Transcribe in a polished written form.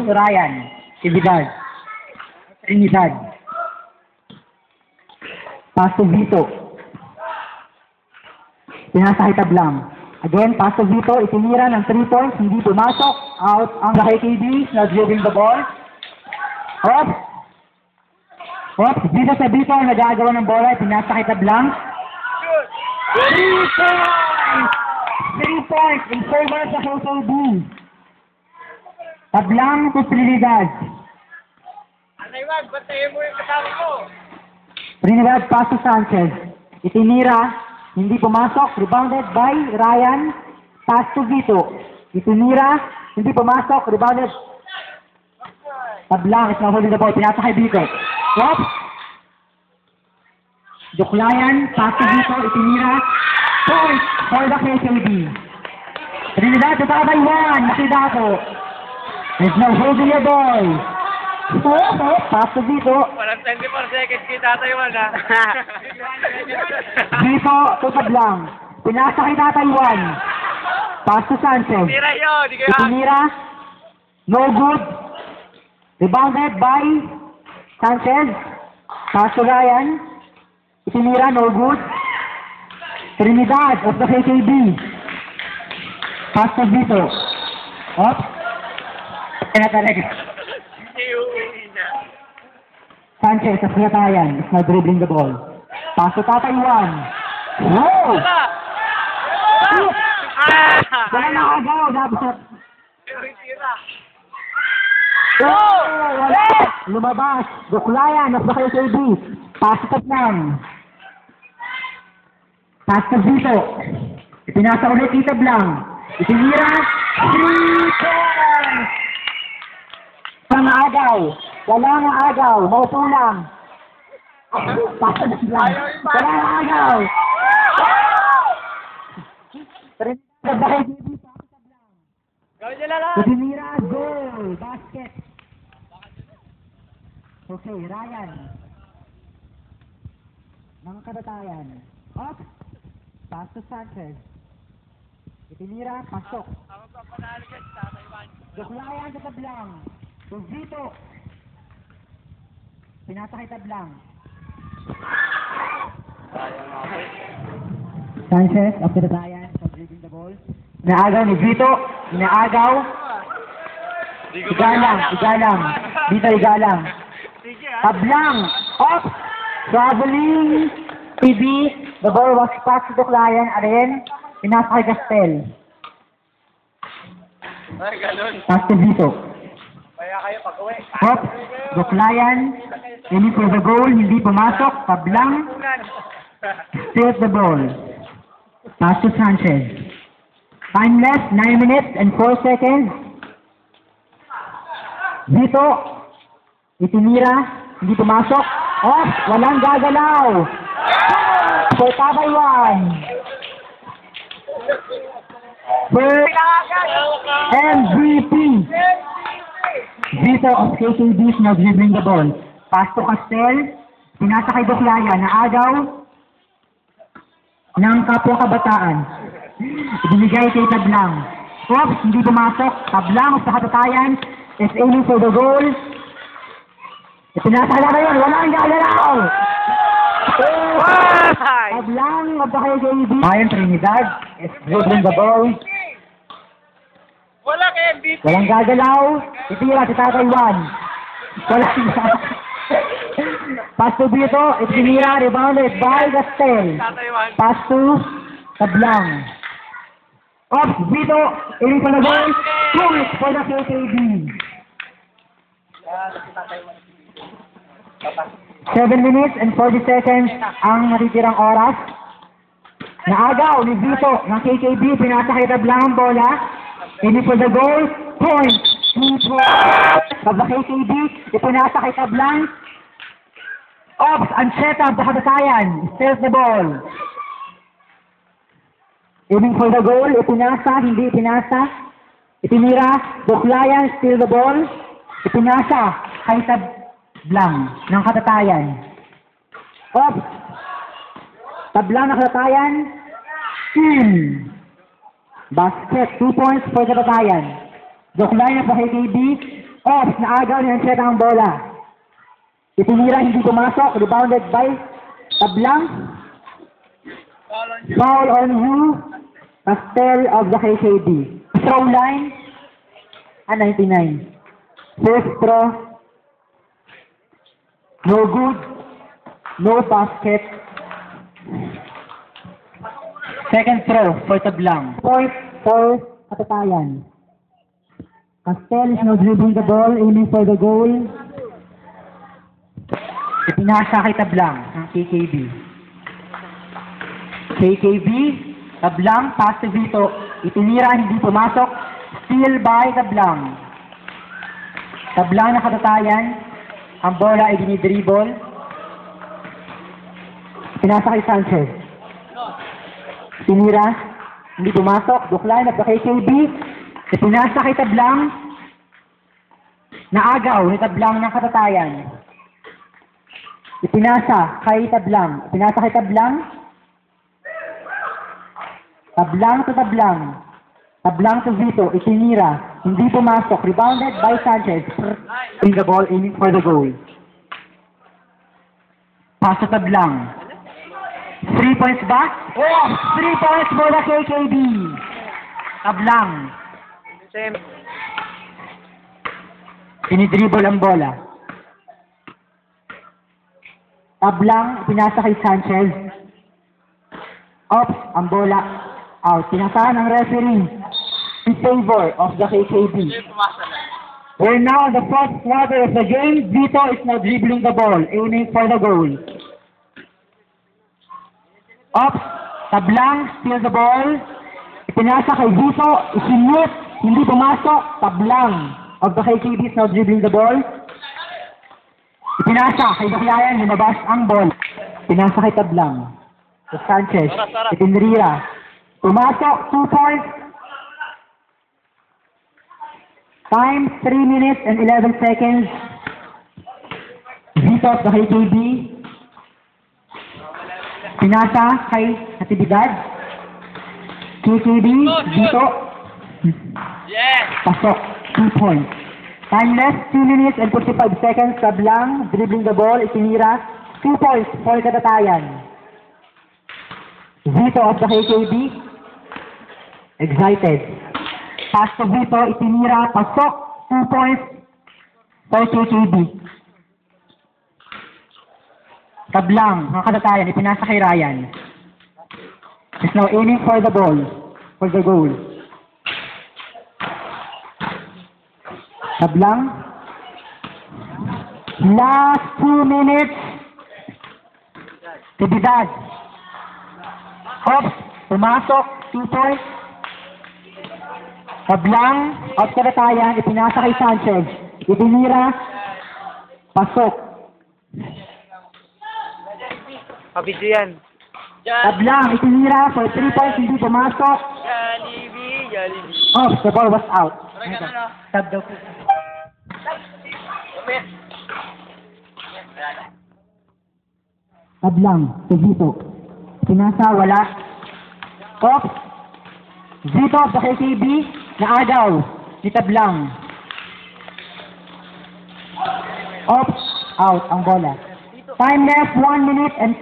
Ryan. Trinidad. Trinidad. Pass to Vito. Pinasa kay Tablang. Again, pass to Vito. Itinira ng 3 points. Hindi pumasok. Out ang KKB. Not dribbling the ball. Oops. Oops. Dito sa Vito ang nagagawa ng bola. Pinasa kay Tablang. 3 points! 3 points in favor sa KKB. Tablang to Trinidad. Anaywan, bantayin mo yung kasama ko. Trinidad pass to Sanchez. Itinira, hindi pumasok. Rebounded by Ryan. Pass to Vito. Itinira, hindi pumasok. Rebounded. Tablang is now holding the ball. Pinasa kay Vito. Oops. Duklayan, pass to Vito. Itinira. Point for the KKB. Trinidad, tutabay 1. Nakita ko. Is now holding the ball. Pass to Vito. Parang 24 seconds kita tayo ha. Vito to Tablang. Pinasa kay Tatay 1. Pass to Sanchez. Tira yun, di kayo. Itinira. No good. Rebounded by Sanchez. Pass to Ryan. Itinira. No good. Trinidad of the KKB. Pass to Vito. Up. Kaya talaga. Sanchez of Ratayan is now dribbling the ball. Pass to Tatay 1. Wow! Wala na agaw. Dapat. Tira. Oh! Wala! Lumabas. Duklayan of the KKB. Pass to Tablang. Pass to Vito. Ipinasa ulit kay Tablang. Itinira. 3 points! Walang agaw. Walang agaw. Maupo lang. Pass to Tablang. Walang agaw. Trinidad of the KKB. Gawin nila lang. Itinira. Goal. Basket. Okay, Ryan. Mga Kadatayan. Up. Pass to Sanchez. Itinira, pasok. Ako pa panalo ka sa Taiwan. Duklayan sa Tablang. To Vito. Pinasa kay Tablang. Sanchez, of Kadatayan, dribbling the ball. Inaagaw ni Vito. Inaagaw. Igalang, igalang. Vito, igalang. Sige ha. Tablang. Up. Traveling. TV. The ball was passed to Duklayan. Again, pinasa kay Gastel. Ay, ganun. Pass to Vito. Kaya kayo pag-uwi. Up. Duklayan. Aiming for the goal. Hindi pumasok. Tablang. Steals the ball. Pass to Sanchez. Time left. 9 minutes and 4 seconds. Vito. Itinira. Hindi pumasok. Off. Walang gagalaw. So, tabay 1. First MVP. Vito of KKB is now dribbling the ball. Pass to Castel. Pinasa kay Duklaya na agaw ng kapwa kabataan. Ibinigay kay Tablang. Oops, hindi pumasok. Tablang sa Kadatayan is aiming for the goal. Ipinasa na yun. Walang gagalaw. Tablang of the KKB. Ryan Trinidad is dribbling the ball. Wala kay MVP. Walang gagalaw. Itira si Tatay 1. Walang Pass to Vito. Itinira. Rebounded by Gastel. Sa Taiwan. Pass to Tablang. Off. Vito. Aiming for the goal. Point for the KKB. 7 minutes and 40 seconds ang natitirang oras. Naagaw ni Vito ng KKB. Pinasa kay Tablang ang bola. Aiming for the goal. Point. 2 points. Of the KKB. Ipinasa kay Tablang. Ops. Ancheta of the Kadatayan. Steals the ball. Aiming for the goal. Ipinasa. Hindi ipinasa. Itinira. Duklayan. Steal the ball. Ipinasa kay Tablang ng Kadatayan. Ops. Tablang ng Kadatayan. Steal. Basket. 2 points for Kadatayan. Duklayan po KKB. Off, naagaw ni Ancheta ang bola. Itinira, hindi pumasok, rebounded by Tablang. Foul on you, Pastel of the KKB. Throw line, 99. First throw, no good, no basket. Second throw for Tablang. Point for Katatayan. Pastel is now dribbling the ball, aiming for the goal. Ipinasa kay Tablang ng KKB. KKB, Tablang, pass to Vito. Itinira, hindi pumasok. Steal by Tablang. Tablang na Katatayan. Ang bola ay dinidribble. Pinasa kay Sanchez. Tinira, hindi pumasok. Duckline at the KKB. Ipinasa kay Tablang. Naagaw ni Tablang ng Katatayan. Ipinasa kay Tablang. Ipinasa kay Tablang. Tablang to Tablang. Tablang to Vito. Itinira. Hindi pumasok. Rebounded by Sanchez. In the ball, aiming for the goal. Pass to Tablang. 3 points back. Oh! 3 points for the KKB. Tablang. Same. Pinidribble ang bola. Tablang, pinasa kay Sanchez. Ops, ang bola. Out. Pinasahan ng referee in favor of the KKB. We're now in the first quarter of the game. Vito is now dribbling the ball, aiming for the goal. Ops, Tablang, steal the ball. Ipinasa kay Vito, isinut, hindi pumasok. Tablang of the KKB is now dribbling the ball. Ipinasa kay Baclayan, lumabas ang ball. Pinasa kay Tablang. To Sanchez, itinrira. Pumasok, 2 points. Time, 3 minutes and 11 seconds. Vito of the KKB. Pinasa kay Natividad. KKB, Vito. Yes! Pasok, 2 points. Time left, 2 minutes and 45 seconds. Tablang, dribbling the ball, itinira. 2 points for Katatayan. Vito of the KKB. Excited. Pass to Vito, itinira. Pasok, 2 points for KKB. Tablang, mga Katatayan, ipinasa kay Ryan. He's now aiming for the ball, for the goal. Tablang. Last 2 minutes. Tibidad. Ops, pumasok, 2 points. Tablang, out Katatayan, ipinasa kay Sanchez. Itinira, pasok. Kabidyo yan. Tablang, itinira for 3 points, hindi pumasok. Jollibee, Jollibee. Ops, the ball was out. Tab daw po. Tablang, to Vito. Pinasa, wala. Ops. Vito of the KKB, naagaw ni Tablang. Ops, out ang bola. Time left, 1 minute and